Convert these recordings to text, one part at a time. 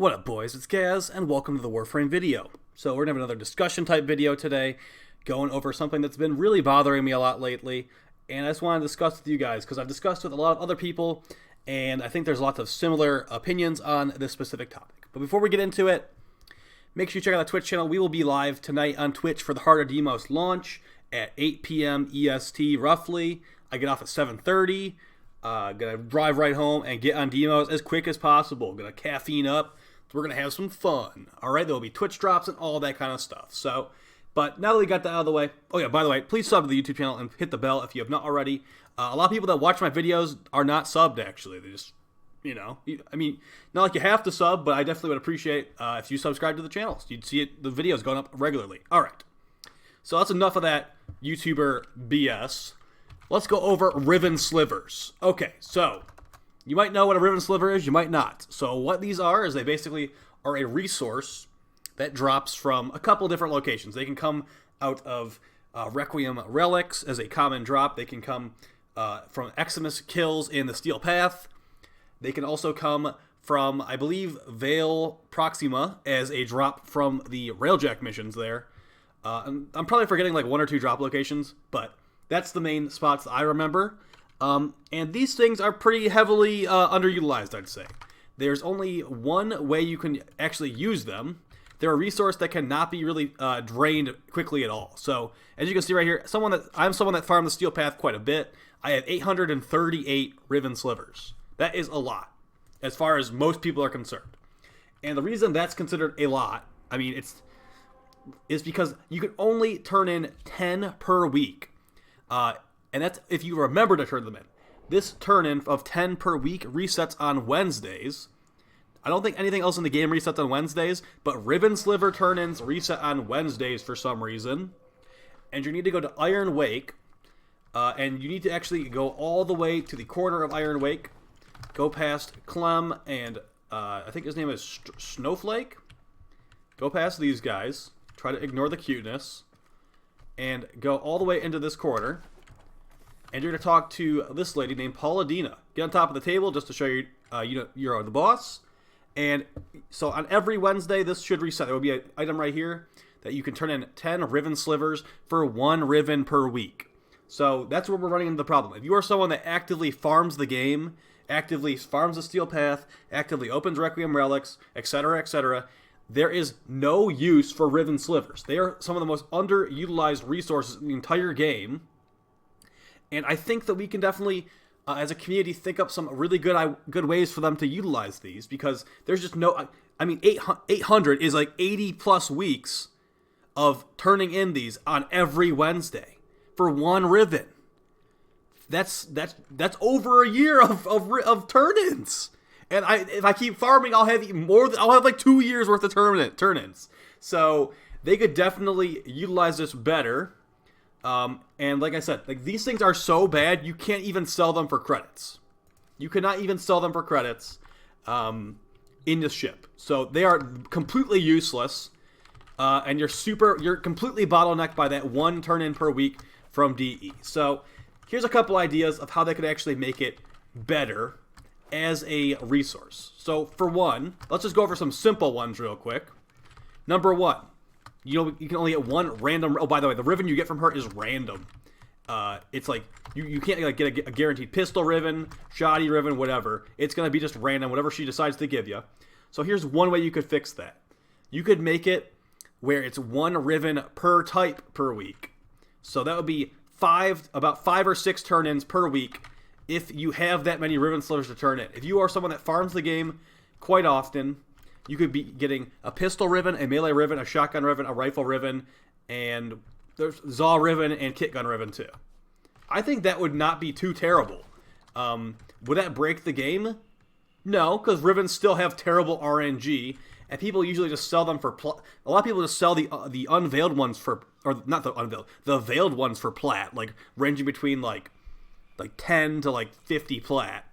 What up, boys? It's Gaz, and welcome to the Warframe video. So we're going to have another discussion type video today, going over something that's been really bothering me a lot lately, and I just want to discuss with you guys, because I've discussed with a lot of other people, and I think there's lots of similar opinions on this specific topic. But before we get into it, make sure you check out the Twitch channel. We will be live tonight on Twitch for the Heart of Deimos launch at 8 p.m. EST, roughly. I get off at 7:30. Gonna drive right home and get on Deimos as quick as possible. Gonna caffeine up. We're gonna have some fun. All right, there will be Twitch drops and all that kind of stuff. So, but now that we got that out of the way, oh yeah, by the way, please sub to the YouTube channel and hit the bell if you have not already. A lot of people that watch my videos are not subbed, actually. They just, I mean, not like you have to sub, but I definitely would appreciate if you subscribe to the channel. So you'd see it, the videos going up regularly. All right, so that's enough of that YouTuber BS. Let's go over Riven Slivers. Okay, so you might know what a Riven Sliver is, you might not. So what these are is they basically are a resource that drops from a couple different locations. They can come out of Requiem relics as a common drop. They can come from Eximus kills in the Steel Path. They can also come from, I believe, Veil Proxima as a drop from the Railjack missions there. I'm probably forgetting like one or two drop locations, but that's the main spots that I remember. And these things are pretty heavily underutilized, I'd say. There's only one way you can actually use them. They're a resource that cannot be really drained quickly at all. So, as you can see right here, I'm someone that farmed the Steel Path quite a bit. I have 838 Riven Slivers. That is a lot, as far as most people are concerned. And the reason that's considered a lot, I mean, is because you can only turn in 10 per week. And that's if you remember to turn them in. This turn-in of 10 per week resets on Wednesdays. I don't think anything else in the game resets on Wednesdays, but Riven Sliver turn-ins reset on Wednesdays for some reason. And you need to go to Iron Wake, and you need to actually go all the way to the corner of Iron Wake, go past Clem and I think his name is Snowflake. Go past these guys, try to ignore the cuteness, and go all the way into this corner. And you're going to talk to this lady named Pauladina. Get on top of the table just to show you, you're the boss. And so on every Wednesday, this should reset. There will be an item right here that you can turn in 10 Riven Slivers for 1 Riven per week. So that's where we're running into the problem. If you are someone that actively farms the game, actively farms the Steel Path, actively opens Requiem relics, etc., there is no use for Riven Slivers. They are some of the most underutilized resources in the entire game. And I think that we can definitely, as a community, think up some really good ways for them to utilize these, because there's just no, I mean, 800 is like 80 plus weeks of turning in these on every Wednesday for 1 Riven. That's over a year of turn-ins. And if I keep farming, I'll have I'll have like 2 years worth of turn-ins. So they could definitely utilize this better. And like I said, like these things are so bad, you can't even sell them for credits. You cannot even sell them for credits in the ship. So they are completely useless, and you're completely bottlenecked by that 1 turn-in per week from DE. So here's a couple ideas of how they could actually make it better as a resource. So for one, let's just go over some simple ones real quick. Number 1. You can only get 1 random. Oh, by the way, the Riven you get from her is random. It's like you can't like get a guaranteed pistol Riven, shoddy Riven, whatever. It's gonna be just random, whatever she decides to give you. So here's one way you could fix that. You could make it where it's 1 Riven per type per week. So that would be about 5 or 6 turn-ins per week if you have that many Riven Slivers to turn in. If you are someone that farms the game quite often, you could be getting a pistol Riven, a melee Riven, a shotgun Riven, a rifle Riven, and there's Zaw Riven and kit gun Riven too. I think that would not be too terrible. Would that break the game? No, because Rivens still have terrible RNG, and people usually just sell them for a lot of people just sell the unveiled ones for, or not the unveiled, the veiled ones for plat, like ranging between like 10 to like 50 plat,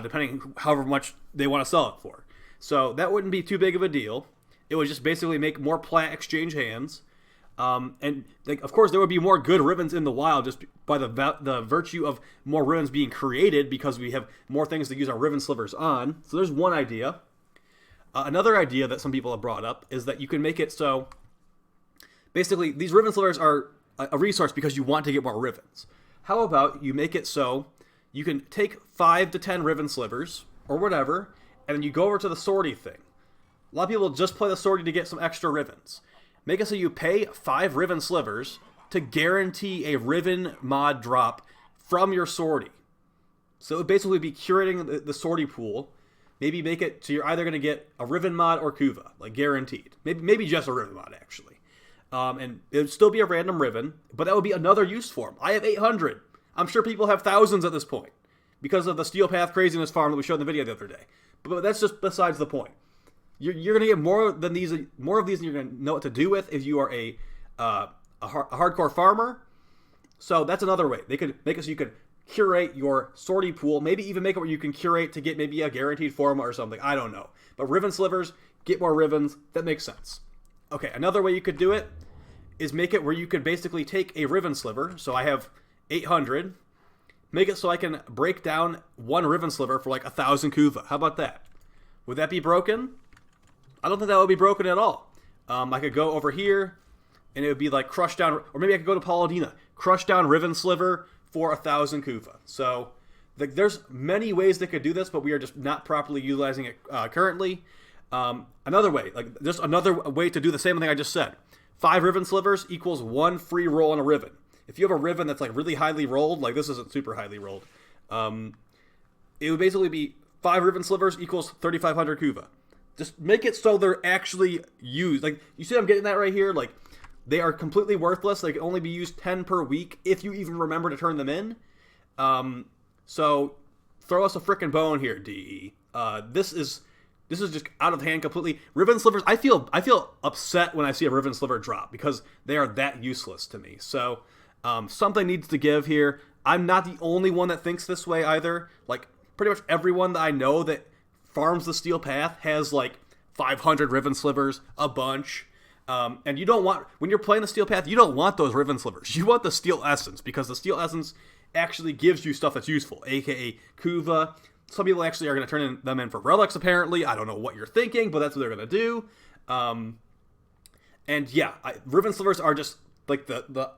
depending however much they want to sell it for. So that wouldn't be too big of a deal. It would just basically make more plat exchange hands. And like, of course, there would be more good Rivens in the wild just by the virtue of more Rivens being created because we have more things to use our Riven Slivers on. So there's one idea. Another idea that some people have brought up is that you can make it so basically these Riven Slivers are a resource because you want to get more Rivens. How about you make it so you can take 5 to 10 Riven Slivers or whatever, and then you go over to the sortie thing. A lot of people just play the sortie to get some extra Rivens. Make it so you pay 5 Riven Slivers to guarantee a Riven mod drop from your sortie. So it would basically be curating the sortie pool. Maybe make it so you're either going to get a Riven mod or Kuva, like guaranteed. Maybe just a Riven mod, actually. And it would still be a random Riven, but that would be another use for them. I have 800. I'm sure people have thousands at this point because of the Steel Path craziness farm that we showed in the video the other day. But that's just besides the point. You're going to get more of these, and you're going to know what to do with if you are a hardcore farmer. So that's another way. They could make it so you could curate your sortie pool. Maybe even make it where you can curate to get maybe a guaranteed form or something. I don't know. But Riven Slivers, get more Rivens. That makes sense. Okay, another way you could do it is make it where you could basically take a Riven Sliver. So I have 800. Make it so I can break down one Riven Sliver for like 1,000 Kuva. How about that? Would that be broken? I don't think that would be broken at all. I could go over here, and it would be like crush down, or maybe I could go to Paladina, crush down Riven Sliver for 1,000 Kuva. So there's many ways they could do this, but we are just not properly utilizing it currently. Another way, like just another way to do the same thing I just said. 5 Riven Slivers equals 1 free roll on a Riven. If you have a Riven that's like really highly rolled, like this isn't super highly rolled, it would basically be 5 Riven Slivers equals 3,500 Kuva. Just make it so they're actually used. Like, you see I'm getting that right here? Like, they are completely worthless. They can only be used 10 per week if you even remember to turn them in. So, throw us a frickin' bone here, DE. This is just out of hand completely. Riven Slivers, I feel upset when I see a Riven Sliver drop because they are that useless to me. So, something needs to give here. I'm not the only one that thinks this way either. Like, pretty much everyone that I know that farms the Steel Path has like 500 Riven Slivers, a bunch. And you don't want, when you're playing the Steel Path, you don't want those Riven Slivers. You want the Steel Essence, because the Steel Essence actually gives you stuff that's useful, aka Kuva. Some people actually are going to turn them in for relics, apparently. I don't know what you're thinking, but that's what they're going to do. And yeah, Riven Slivers are just like the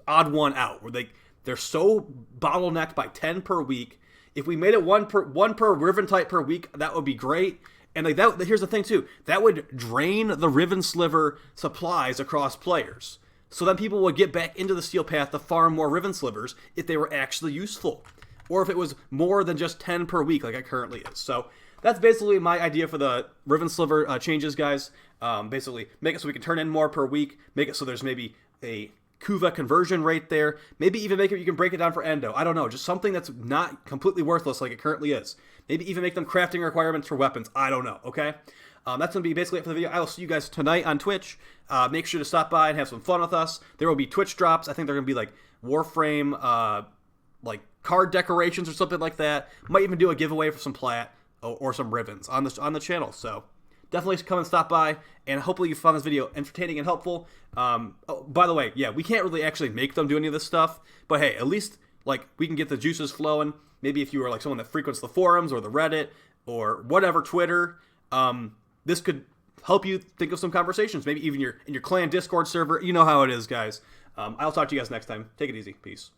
odd one out, where they're so bottlenecked by 10 per week. If we made it one per Riven type per week, that would be great. And like that, here's the thing too, that would drain the Riven Sliver supplies across players. So then people would get back into the Steel Path to farm more Riven Slivers if they were actually useful. Or if it was more than just 10 per week like it currently is. So that's basically my idea for the Riven Sliver changes, guys. Basically, make it so we can turn in more per week. Make it so there's maybe a Kuva conversion rate there. Maybe even make it you can break it down for Endo. I don't know. Just something that's not completely worthless like it currently is. Maybe even make them crafting requirements for weapons. I don't know, okay? That's going to be basically it for the video. I will see you guys tonight on Twitch. Make sure to stop by and have some fun with us. There will be Twitch drops. I think they're going to be like Warframe, like card decorations or something like that. Might even do a giveaway for some plat or some Rivens on the channel. So definitely come and stop by, and hopefully you found this video entertaining and helpful. Oh, by the way, yeah, we can't really actually make them do any of this stuff, but hey, at least like we can get the juices flowing. Maybe if you are like someone that frequents the forums or the Reddit or whatever, Twitter, this could help you think of some conversations. Maybe even in your clan Discord server. You know how it is, guys. I'll talk to you guys next time. Take it easy. Peace.